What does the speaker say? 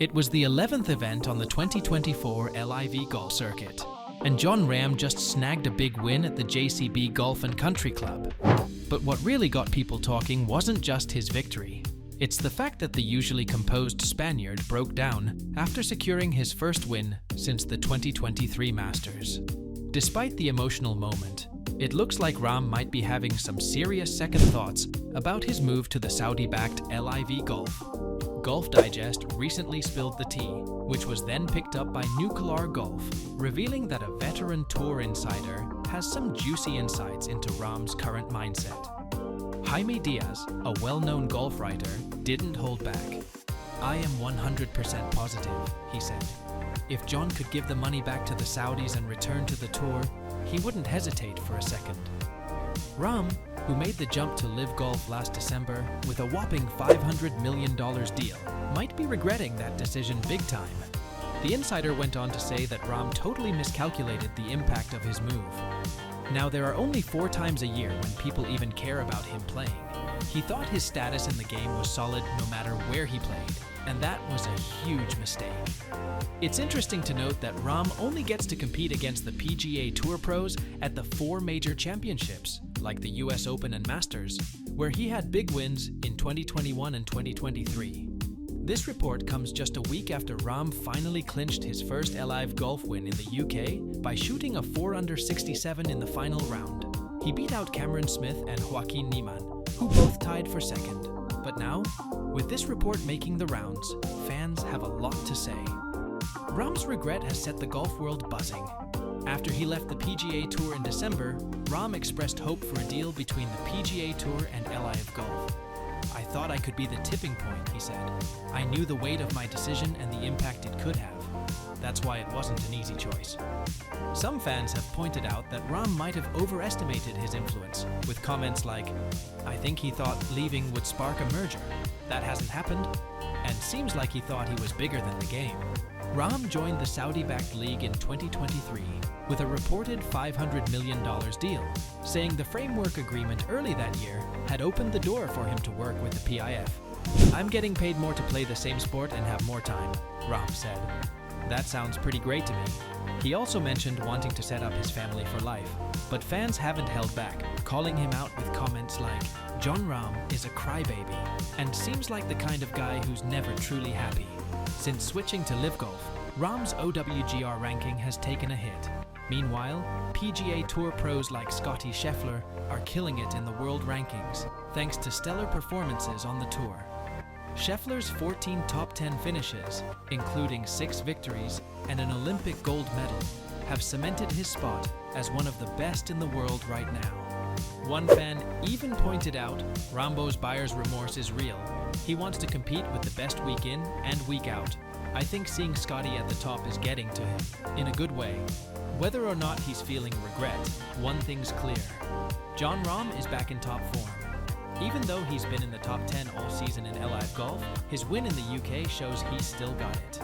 It was the 11th event on the 2024 LIV Golf circuit, and Jon Rahm just snagged a big win at the JCB Golf and Country Club. But what really got people talking wasn't just his victory. It's the fact that the usually composed Spaniard broke down after securing his first win since the 2023 Masters. Despite the emotional moment, it looks like Rahm might be having some serious second thoughts about his move to the Saudi-backed LIV Golf. Golf Digest recently spilled the tea, which was then picked up by Nuclear Golf, revealing that a veteran tour insider has some juicy insights into Rahm's current mindset. Jaime Diaz, a well-known golf writer, didn't hold back. "I am 100% positive," he said. "If Jon could give the money back to the Saudis and return to the tour, he wouldn't hesitate for a second." Rahm, who made the jump to LIV Golf last December with a whopping $500 million deal, might be regretting that decision big time. The insider went on to say that Rahm totally miscalculated the impact of his move. Now, there are only 4 times a year when people even care about him playing. He thought his status in the game was solid no matter where he played, and that was a huge mistake. It's interesting to note that Rahm only gets to compete against the PGA Tour pros at the 4 major championships, like the US Open and Masters, where he had big wins in 2021 and 2023. This report comes just a week after Rahm finally clinched his first LIV Golf win in the UK by shooting a 4-under 67 in the final round. He beat out Cameron Smith and Joaquin Niemann, who both tied for second. But now, with this report making the rounds, fans have a lot to say. Rahm's regret has set the golf world buzzing. After he left the PGA Tour in December, Rahm expressed hope for a deal between the PGA Tour and LIV Golf. "I thought I could be the tipping point," he said. "I knew the weight of my decision and the impact it could have. That's why it wasn't an easy choice." Some fans have pointed out that Rahm might have overestimated his influence, with comments like, "I think he thought leaving would spark a merger. That hasn't happened, and seems like he thought he was bigger than the game." Rahm joined the Saudi-backed league in 2023 with a reported $500 million deal, saying the framework agreement early that year had opened the door for him to work with the PIF. "I'm getting paid more to play the same sport and have more time," Rahm said. "That sounds pretty great to me." He also mentioned wanting to set up his family for life, but fans haven't held back, calling him out with comments like, "Jon Rahm is a crybaby and seems like the kind of guy who's never truly happy." Since switching to LIV Golf, Rahm's OWGR ranking has taken a hit. Meanwhile, PGA Tour pros like Scottie Scheffler are killing it in the world rankings, thanks to stellar performances on the tour. Scheffler's 14 top 10 finishes, including 6 victories and an Olympic gold medal, have cemented his spot as one of the best in the world right now. One fan even pointed out Rambo's buyer's remorse is real. He wants to compete with the best week in and week out. "I think seeing Scottie at the top is getting to him, in a good way." Whether or not he's feeling regret, one thing's clear. Jon Rahm is back in top form. Even though he's been in the top 10 all season in LIV Golf, his win in the UK shows he's still got it.